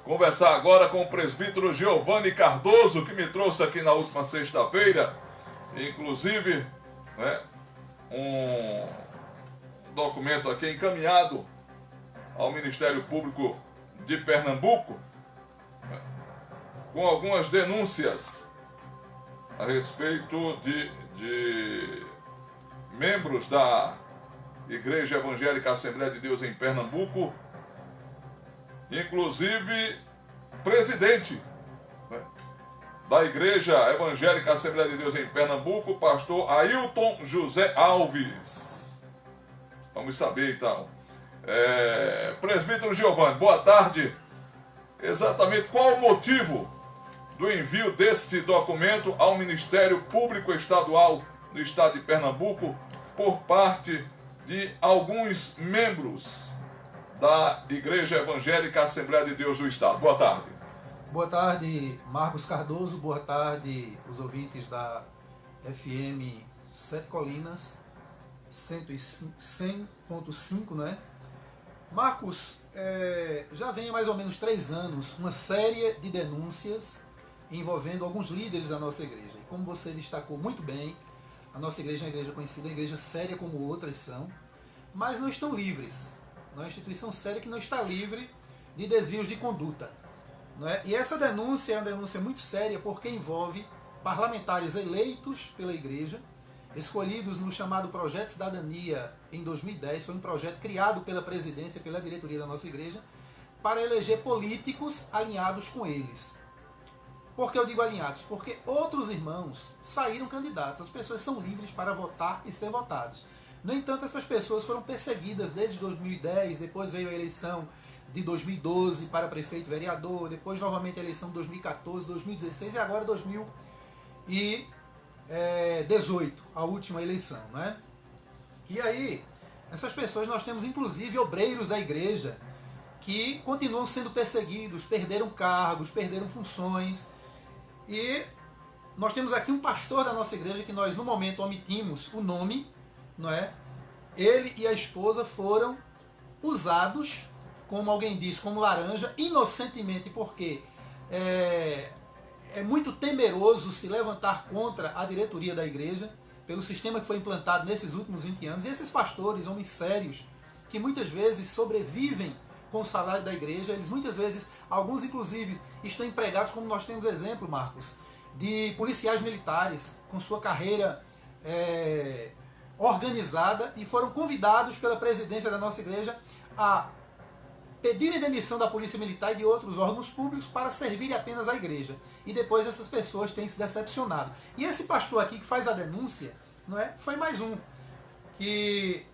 conversar agora com o presbítero Giovanni Cardoso, que me trouxe aqui na última sexta-feira, inclusive, né, um documento aqui encaminhado ao Ministério Público de Pernambuco, né, com algumas denúncias a respeito de membros da Igreja Evangélica Assembleia de Deus em Pernambuco, inclusive presidente, né, da Igreja Evangélica Assembleia de Deus em Pernambuco, pastor Ailton José Alves. Vamos saber então. Presbítero Giovanni, boa tarde. Exatamente qual o motivo do envio desse documento ao Ministério Público Estadual do Estado de Pernambuco por parte de alguns membros da Igreja Evangélica Assembleia de Deus do Estado? Boa tarde. Boa tarde, Marcos Cardoso. Boa tarde, os ouvintes da FM Sete Colinas, 100.5, né? Marcos, já vem há mais ou menos 3 anos uma série de denúncias envolvendo alguns líderes da nossa igreja. E como você destacou muito bem, a nossa igreja é uma igreja conhecida, uma igreja séria como outras são, mas não estão livres. É uma instituição séria que não está livre de desvios de conduta. Não é? E essa denúncia é uma denúncia muito séria porque envolve parlamentares eleitos pela igreja, escolhidos no chamado Projeto Cidadania em 2010, foi um projeto criado pela presidência, pela diretoria da nossa igreja, para eleger políticos alinhados com eles. Por que eu digo alinhados? Porque outros irmãos saíram candidatos, as pessoas são livres para votar e ser votados. No entanto, essas pessoas foram perseguidas desde 2010, depois veio a eleição de 2012 para prefeito e vereador, depois novamente a eleição de 2014, 2016 e agora 2018, a última eleição, né? E aí, essas pessoas, nós temos inclusive obreiros da igreja que continuam sendo perseguidos, perderam cargos, perderam funções. E nós temos aqui um pastor da nossa igreja que nós no momento omitimos o nome, não é? Ele e a esposa foram usados, como alguém diz, como laranja, inocentemente, porque é muito temeroso se levantar contra a diretoria da igreja, pelo sistema que foi implantado nesses últimos 20 anos. E esses pastores, homens sérios, que muitas vezes sobrevivem com o salário da igreja, eles muitas vezes, alguns inclusive, estão empregados, como nós temos exemplo, Marcos, de policiais militares com sua carreira organizada e foram convidados pela presidência da nossa igreja a pedirem demissão da polícia militar e de outros órgãos públicos para servirem apenas à igreja. E depois essas pessoas têm se decepcionado. E esse pastor aqui que faz a denúncia, não é, foi mais um que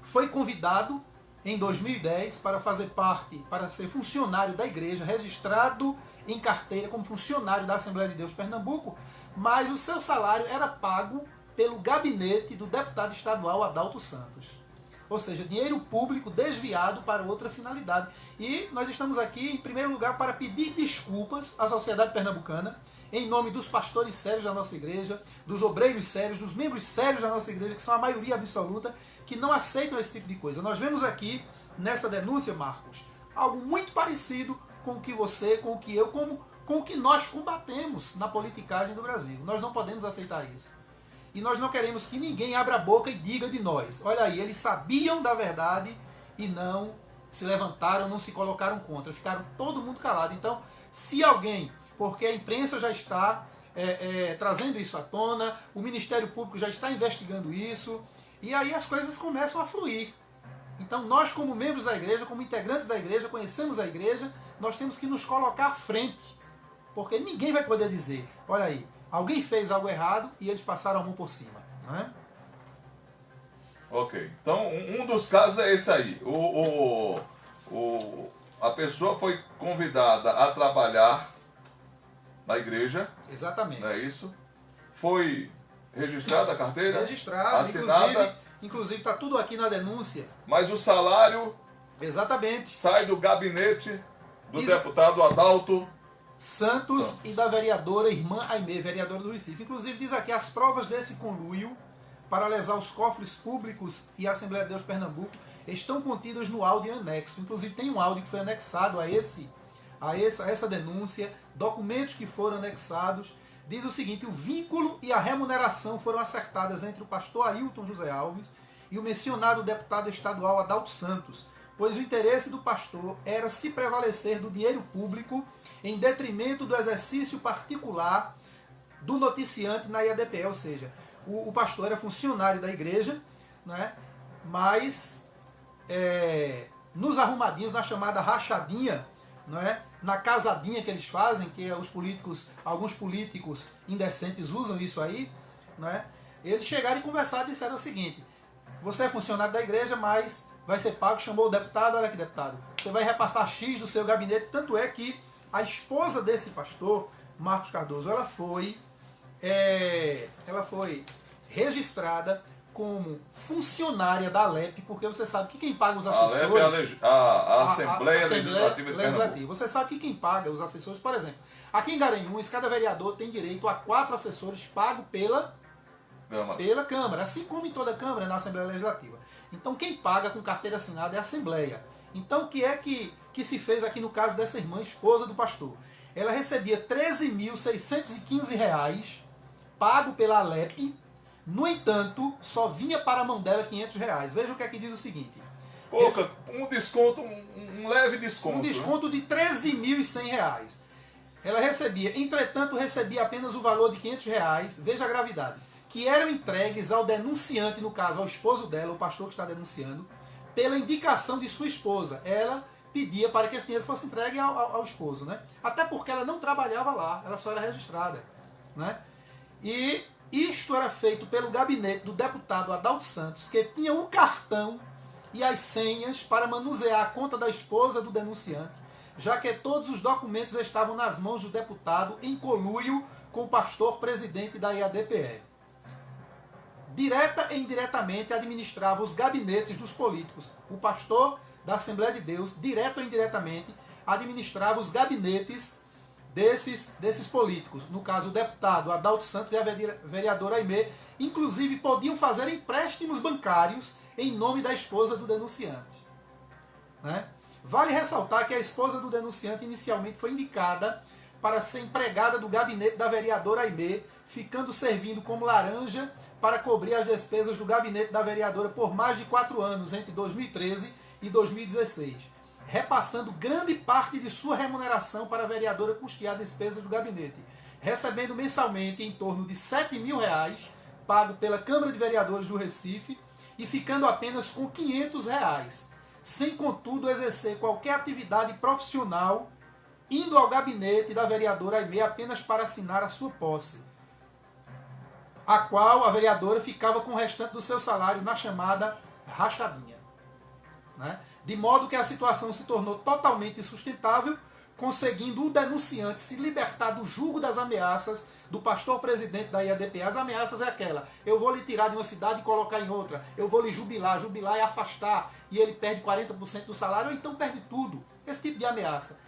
foi convidado em 2010 para fazer parte, para ser funcionário da igreja, registrado em carteira como funcionário da Assembleia de Deus Pernambuco, mas o seu salário era pago pelo gabinete do deputado estadual Adalto Santos. Ou seja, dinheiro público desviado para outra finalidade. E nós estamos aqui, em primeiro lugar, para pedir desculpas à sociedade pernambucana, em nome dos pastores sérios da nossa igreja, dos obreiros sérios, dos membros sérios da nossa igreja, que são a maioria absoluta, que não aceitam esse tipo de coisa. Nós vemos aqui, nessa denúncia, Marcos, algo muito parecido com o que você, com o que eu, com o que nós combatemos na politicagem do Brasil. Nós não podemos aceitar isso. E nós não queremos que ninguém abra a boca e diga de nós. Olha aí, eles sabiam da verdade e não se levantaram, não se colocaram contra. Ficaram todo mundo calado. Então, se alguém, porque a imprensa já está trazendo isso à tona, o Ministério Público já está investigando isso, e aí as coisas começam a fluir. Então, nós como membros da igreja, como integrantes da igreja, conhecemos a igreja, nós temos que nos colocar à frente. Porque ninguém vai poder dizer, olha aí, alguém fez algo errado e eles passaram a mão por cima, não é? Ok, então um dos casos é esse aí. A pessoa foi convidada a trabalhar na igreja. Exatamente. Não é isso? Foi registrada a carteira? Registrada, assinada. Inclusive está tudo aqui na denúncia. Mas o salário... Exatamente. Sai do gabinete do deputado Adalto Santos e da vereadora irmã Aimee, vereadora do Recife. Inclusive diz aqui, as provas desse conluio para lesar os cofres públicos e a Assembleia de Deus Pernambuco estão contidas no áudio em anexo. Inclusive tem um áudio que foi anexado a a essa denúncia, documentos que foram anexados, diz o seguinte: o vínculo e a remuneração foram acertadas entre o pastor Ailton José Alves e o mencionado deputado estadual Adalto Santos, pois o interesse do pastor era se prevalecer do dinheiro público em detrimento do exercício particular do noticiante na IADPE, ou seja, o pastor era funcionário da igreja, né, mas nos arrumadinhos, na chamada rachadinha, né, na casadinha que eles fazem, que alguns políticos indecentes usam isso aí, né, eles chegaram e conversaram e disseram o seguinte: você é funcionário da igreja, mas vai ser pago, chamou o deputado, olha aqui, deputado, você vai repassar X do seu gabinete. Tanto é que a esposa desse pastor, Marcos Cardoso, ela foi registrada como funcionária da ALEP, porque você sabe que quem paga os assessores... A ALEP é a Assembleia Legislativa de Pernambuco. Você sabe que quem paga os assessores, por exemplo, aqui em Garanhuns, cada vereador tem direito a 4 assessores pagos pela Câmara, assim como em toda a Câmara, na Assembleia Legislativa. Então quem paga com carteira assinada é a Assembleia. Então o que é que se fez aqui no caso dessa irmã, esposa do pastor? Ela recebia R$ 13.615 pago pela ALEP. No entanto, só vinha para a mão dela R$ 500. Veja o que é que diz o seguinte. Um desconto, um leve desconto. Um desconto, né, de R$ 13.100. Ela recebia, entretanto, recebia apenas o valor de R$ 500, veja a gravidade, que eram entregues ao denunciante, no caso ao esposo dela, o pastor que está denunciando, pela indicação de sua esposa. Ela pedia para que esse dinheiro fosse entregue ao esposo, né? Até porque ela não trabalhava lá, ela só era registrada, né? E isto era feito pelo gabinete do deputado Adalto Santos, que tinha um cartão e as senhas para manusear a conta da esposa do denunciante, já que todos os documentos estavam nas mãos do deputado em conluio com o pastor presidente da IADPE. Direta e indiretamente administrava os gabinetes dos políticos. O pastor da Assembleia de Deus, direto ou indiretamente, administrava os gabinetes desses políticos. No caso, o deputado Adalto Santos e a vereadora Aimee, inclusive, podiam fazer empréstimos bancários em nome da esposa do denunciante, né? Vale ressaltar que a esposa do denunciante inicialmente foi indicada para ser empregada do gabinete da vereadora Aimee, ficando servindo como laranja para cobrir as despesas do gabinete da vereadora por mais de 4 anos, entre 2013 e 2016, repassando grande parte de sua remuneração para a vereadora custear despesas do gabinete, recebendo mensalmente em torno de R$ 7.000, pago pela Câmara de Vereadores do Recife, e ficando apenas com R$ 500, sem contudo exercer qualquer atividade profissional, indo ao gabinete da vereadora Aimee apenas para assinar a sua posse, a qual a vereadora ficava com o restante do seu salário na chamada rachadinha, né? De modo que a situação se tornou totalmente insustentável, conseguindo o denunciante se libertar do jugo das ameaças do pastor presidente da IADPE. As ameaças é aquela: eu vou lhe tirar de uma cidade e colocar em outra, eu vou lhe jubilar é afastar, e ele perde 40% do salário, ou então perde tudo. Esse tipo de ameaça.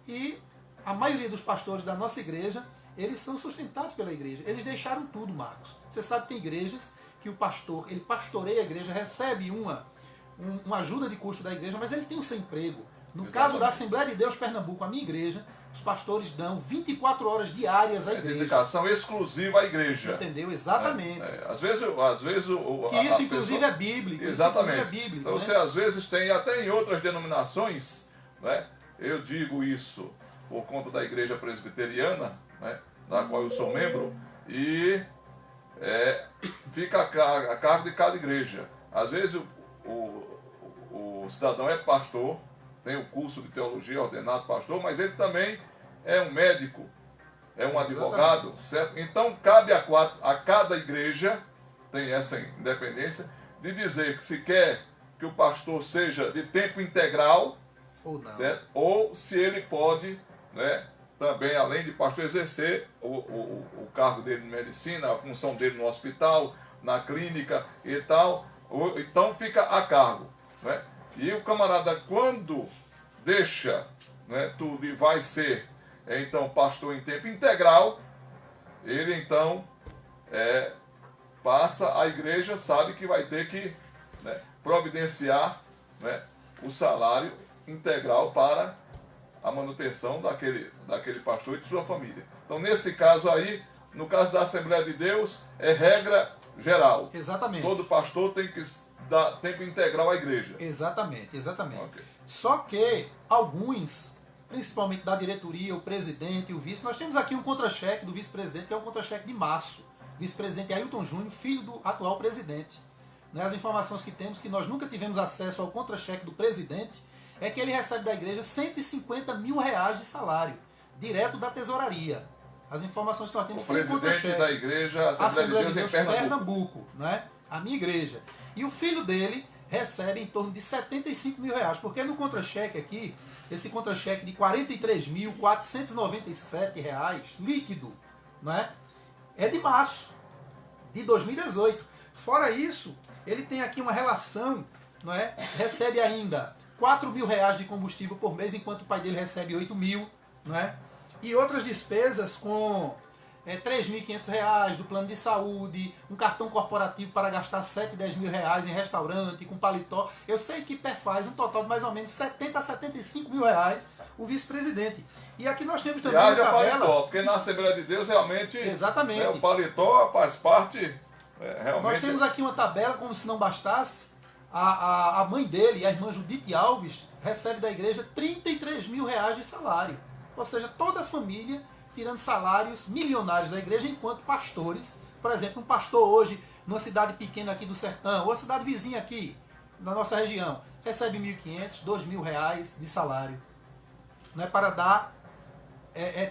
E a maioria dos pastores da nossa igreja, eles são sustentados pela igreja. Eles deixaram tudo, Marcos. Você sabe que tem igrejas que o pastor, ele pastoreia a igreja, recebe uma ajuda de custo da igreja, mas ele tem o seu emprego. No caso da Assembleia de Deus Pernambuco, a minha igreja, os pastores dão 24 horas diárias à igreja. Dedicação exclusiva à igreja. Entendeu? Exatamente. Às vezes isso, inclusive, pessoa... é bíblico. Exatamente. Isso, é bíblico, então, né? Você, às vezes, tem até em outras denominações, né? Eu digo isso por conta da igreja presbiteriana, né? Da qual eu sou membro, e fica a cargo de cada igreja. Às vezes, o cidadão é pastor, tem o curso de teologia, ordenado pastor, mas ele também é um médico, é um advogado, certo? Então cabe a cada igreja, tem essa independência, de dizer que se quer que o pastor seja de tempo integral, ou não, certo? Ou se ele pode, né, também, além de pastor, exercer o cargo dele em medicina, a função dele no hospital, na clínica e tal. Então fica a cargo, né? E o camarada, quando deixa, né, tudo e vai ser então pastor em tempo integral, ele então passa, a igreja sabe que vai ter que, né, providenciar, né, o salário integral para a manutenção daquele pastor e de sua família. Então, nesse caso aí, no caso da Assembleia de Deus, é regra geral. Exatamente. Todo pastor tem que dar tempo integral à igreja. Exatamente, exatamente. Okay. Só que alguns, principalmente da diretoria, o presidente e o vice, nós temos aqui um contra-cheque do vice-presidente, que é um contra-cheque de março. Vice-presidente Ailton Júnior, filho do atual presidente. Né, as informações que temos, que nós nunca tivemos acesso ao contra-cheque do presidente, é que ele recebe da igreja R$150 mil de salário, direto da tesouraria. As informações que nós temos são contra-cheque. O presidente da igreja Assembleia de Deus em Pernambuco, né? A minha igreja. E o filho dele recebe em torno de R$75 mil, porque no contra-cheque aqui, esse contra-cheque de R$43.497 líquido, né? É de março de 2018. Fora isso, ele tem aqui uma relação, não é? Recebe ainda R$4 mil de combustível por mês, enquanto o pai dele recebe R$8 mil, não é? E outras despesas com R$3.500 do plano de saúde, um cartão corporativo para gastar R$7, R$10 mil em restaurante, com paletó. Eu sei que perfaz um total de mais ou menos R$70 a R$75 mil o vice-presidente. E aqui nós temos também uma tabela... paletó, porque na Assembleia de Deus realmente... Exatamente. O paletó faz parte... realmente... Nós temos aqui uma tabela, como se não bastasse, a mãe dele, a irmã Judite Alves, recebe da igreja R$33 mil de salário. Ou seja, toda a família tirando salários milionários da igreja, enquanto pastores, por exemplo, um pastor hoje, numa cidade pequena aqui do sertão, ou a cidade vizinha aqui, na nossa região, recebe R$1.500, R$2.000 de salário. Não é para dar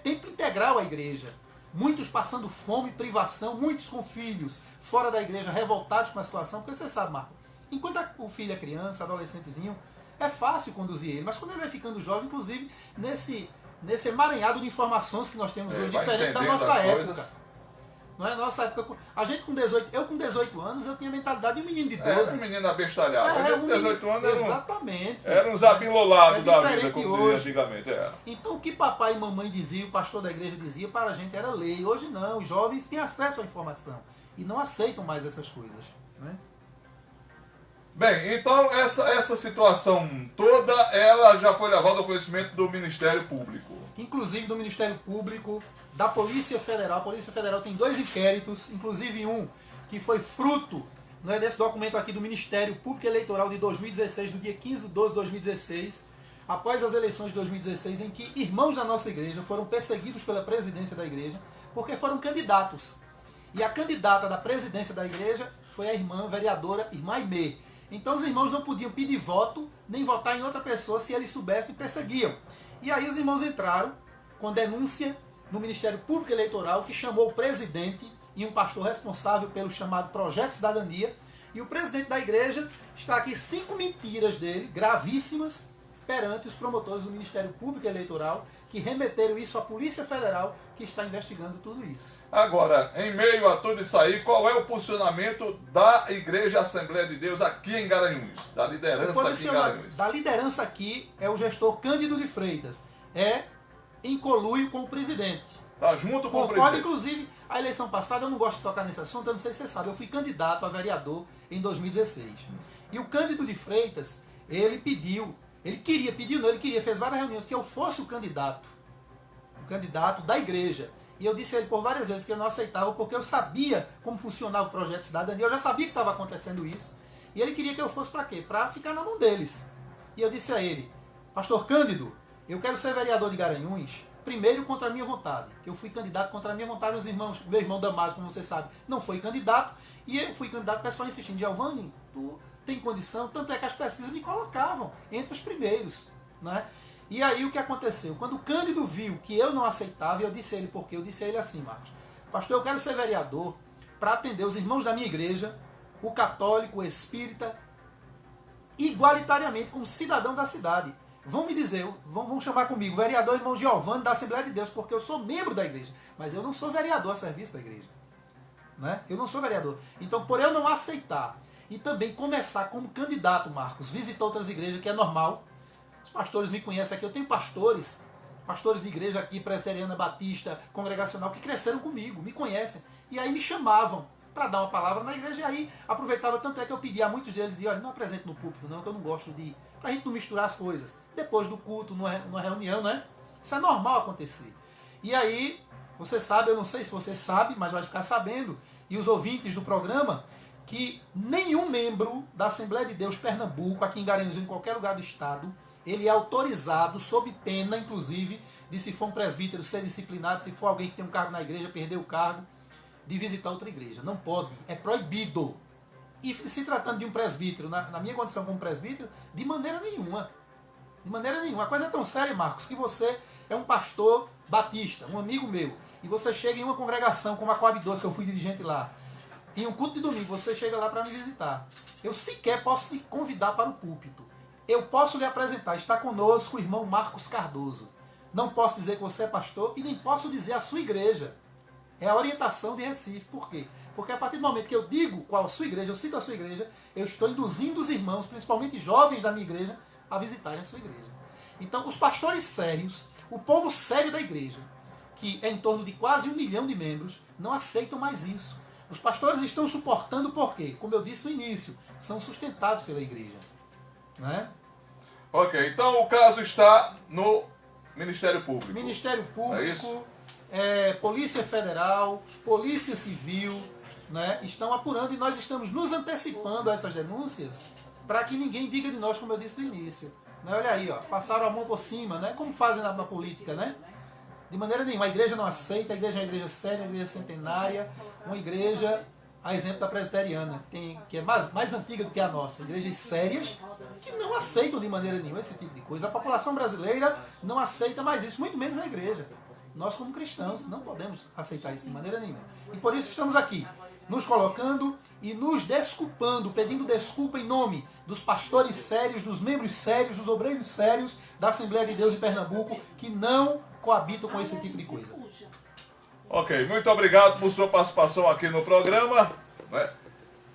tempo integral à igreja. Muitos passando fome, privação, muitos com filhos fora da igreja, revoltados com a situação, porque você sabe, Marco, enquanto o filho é criança, adolescentezinho, é fácil conduzir ele, mas quando ele vai ficando jovem, inclusive nesse emaranhado de informações que nós temos hoje, diferente da nossa época. Não é? Nossa época, a gente com 18, eu com 18 anos, eu tinha a mentalidade de um menino de 12. Um menino abestalhado. A gente com 18 anos exatamente. Era uns abilolados da vida, como dizia antigamente. Então o que papai e mamãe diziam, o pastor da igreja dizia, para a gente era lei. Hoje não, os jovens têm acesso à informação e não aceitam mais essas coisas. Né? Bem, então essa situação toda, ela já foi levada ao conhecimento do Ministério Público. Inclusive do Ministério Público, da Polícia Federal. A Polícia Federal tem 2 inquéritos, inclusive um que foi fruto, não é, desse documento aqui do Ministério Público Eleitoral de 2016, do dia 15 de 12 de 2016, após as eleições de 2016, em que irmãos da nossa igreja foram perseguidos pela presidência da igreja, porque foram candidatos. E a candidata da presidência da igreja foi a irmã vereadora Irmã Aimee. Então os irmãos não podiam pedir voto, nem votar em outra pessoa, se eles soubessem, perseguiam. E aí os irmãos entraram com denúncia no Ministério Público Eleitoral, que chamou o presidente e um pastor responsável pelo chamado Projeto Cidadania. E o presidente da igreja está aqui 5 mentiras dele, gravíssimas, perante os promotores do Ministério Público Eleitoral, que remeteram isso à Polícia Federal, que está investigando tudo isso. Agora, em meio a tudo isso aí, qual é o posicionamento da Igreja Assembleia de Deus aqui em Garanhuns? Da liderança aqui em Garanhuns? Da liderança aqui é o gestor Cândido de Freitas. Em conluio com o presidente. Tá junto com o presidente. Inclusive, a eleição passada, eu não gosto de tocar nesse assunto, eu não sei se você sabe, eu fui candidato a vereador em 2016. E o Cândido de Freitas, ele fez várias reuniões que eu fosse o candidato da igreja. E eu disse a ele por várias vezes que eu não aceitava, porque eu sabia como funcionava o Projeto Cidadania, eu já sabia que estava acontecendo isso. E ele queria que eu fosse para quê? Para ficar na mão deles. E eu disse a ele, Pastor Cândido, eu quero ser vereador de Garanhuns, primeiro contra a minha vontade, que eu fui candidato contra a minha vontade, meu irmão Damásio, como você sabe, não foi candidato, e eu fui candidato, o pessoal insistindo, Giovanni, tu tem condição, tanto é que as pesquisas me colocavam entre os primeiros, né? E aí o que aconteceu? Quando o Cândido viu que eu não aceitava, eu disse a ele por quê? Eu disse a ele assim, Marcos, pastor, eu quero ser vereador para atender os irmãos da minha igreja, o católico, o espírita, igualitariamente como cidadão da cidade. Vão me dizer, vão chamar comigo, vereador irmão Giovanni da Assembleia de Deus, porque eu sou membro da igreja, mas eu não sou vereador a serviço da igreja. Né? Eu não sou vereador. Então, por eu não aceitar e também começar como candidato, Marcos, visitar outras igrejas, que é normal. Os pastores me conhecem aqui, eu tenho pastores de igreja aqui, presbiteriana, batista, congregacional, que cresceram comigo, me conhecem. E aí me chamavam para dar uma palavra na igreja, e aí aproveitava, tanto é que eu pedi a muitos deles, e olha, não apresente no púlpito não, que eu não gosto de... Pra gente não misturar as coisas. Depois do culto, numa reunião, né? Isso é normal acontecer. E aí, você sabe, eu não sei se você sabe, mas vai ficar sabendo, e os ouvintes do programa, que nenhum membro da Assembleia de Deus Pernambuco, aqui em Garanhuns, em qualquer lugar do estado, ele é autorizado, sob pena, inclusive, de se for um presbítero ser disciplinado, se for alguém que tem um cargo na igreja, perder o cargo, de visitar outra igreja. Não pode, é proibido. E se tratando de um presbítero, na minha condição como presbítero, de maneira nenhuma. De maneira nenhuma. A coisa é tão séria, Marcos, que você é um pastor batista, um amigo meu, e você chega em uma congregação como a Coab 12, que eu fui dirigente lá, em um culto de domingo, você chega lá para me visitar. Eu sequer posso te convidar para o púlpito. Eu posso lhe apresentar, está conosco o irmão Marcos Cardoso. Não posso dizer que você é pastor e nem posso dizer a sua igreja. É a orientação de Recife. Por quê? Porque a partir do momento que eu digo qual a sua igreja, eu cito a sua igreja, eu estou induzindo os irmãos, principalmente jovens da minha igreja, a visitarem a sua igreja. Então, os pastores sérios, o povo sério da igreja, que é em torno de quase 1 milhão de membros, não aceitam mais isso. Os pastores estão suportando por quê? Como eu disse no início, são sustentados pela igreja. Né? Ok, então o caso está no Ministério Público. Ministério Público, É isso? Polícia Federal, Polícia Civil, né, estão apurando e nós estamos nos antecipando a essas denúncias para que ninguém diga de nós, como eu disse no início. Né, olha aí, ó, passaram a mão por cima, né, como fazem na política, né? De maneira nenhuma, a igreja não aceita, a igreja é uma igreja séria, uma igreja centenária, uma igreja, a exemplo da presbiteriana, que é mais antiga do que a nossa, igrejas sérias, que não aceitam de maneira nenhuma esse tipo de coisa. A população brasileira não aceita mais isso, muito menos a igreja. Nós, como cristãos, não podemos aceitar isso de maneira nenhuma. E por isso estamos aqui, nos colocando e nos desculpando, pedindo desculpa em nome dos pastores sérios, dos membros sérios, dos obreiros sérios da Assembleia de Deus de Pernambuco, que não coabitam com esse tipo de coisa. Ok, muito obrigado por sua participação aqui no programa. Né?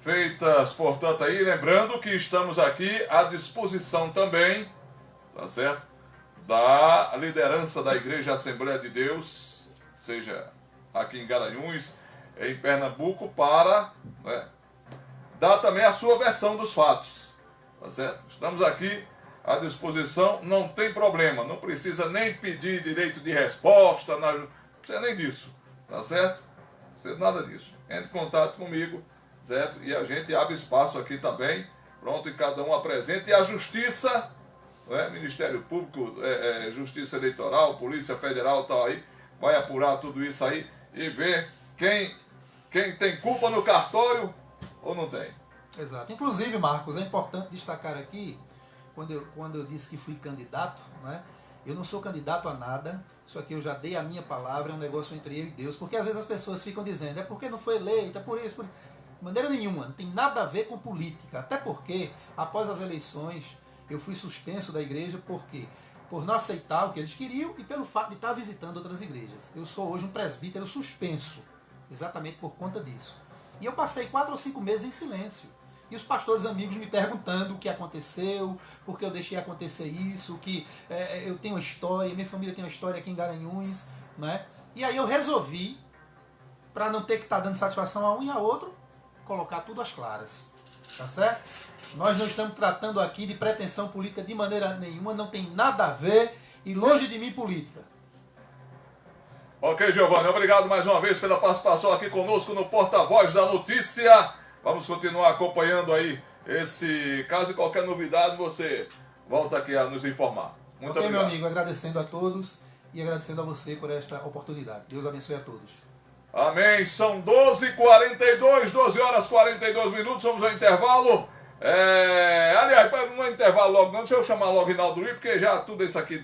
Feitas, portanto, aí, lembrando que estamos aqui à disposição também, tá certo? Da liderança da Igreja Assembleia de Deus, seja aqui em Garanhuns, em Pernambuco, para, né, dar também a sua versão dos fatos, tá certo? Estamos aqui à disposição, não tem problema, não precisa nem pedir direito de resposta, não precisa nem disso, tá certo? Não precisa nada disso. Entre em contato comigo, certo? E a gente abre espaço aqui também, pronto, e cada um apresenta, e a Justiça, né, Ministério Público, Justiça Eleitoral, Polícia Federal, tal aí, vai apurar tudo isso aí e ver quem tem culpa no cartório ou não tem. Exato. Inclusive, Marcos, é importante destacar aqui, quando eu disse que fui candidato, né, eu não sou candidato a nada, isso aqui eu já dei a minha palavra, é um negócio entre eu e Deus, porque às vezes as pessoas ficam dizendo, é porque não foi eleito, é por isso, por isso. De maneira nenhuma, não tem nada a ver com política, até porque, após as eleições, eu fui suspenso da igreja, por quê? Por não aceitar o que eles queriam e pelo fato de estar visitando outras igrejas. Eu sou hoje um presbítero suspenso, exatamente por conta disso. E eu passei 4 ou 5 meses em silêncio. E os pastores amigos me perguntando o que aconteceu, por que eu deixei acontecer isso, que eu tenho uma história, minha família tem uma história aqui em Garanhuns, né? E aí eu resolvi, para não ter que estar dando satisfação a um e a outro, colocar tudo às claras. Tá certo? Nós não estamos tratando aqui de pretensão política de maneira nenhuma, não tem nada a ver, e longe de mim política. Ok, Giovanni, obrigado mais uma vez pela participação aqui conosco no Porta-Voz da Notícia. Vamos continuar acompanhando aí esse caso e qualquer novidade você volta aqui a nos informar. Muito obrigado. Meu amigo, agradecendo a todos e agradecendo a você por esta oportunidade. Deus abençoe a todos. Amém. São 12h42, 12 horas 42 minutos, vamos ao intervalo. Aliás, não é intervalo logo não, deixa eu chamar logo o Rinaldo Luiz, porque já tudo isso aqui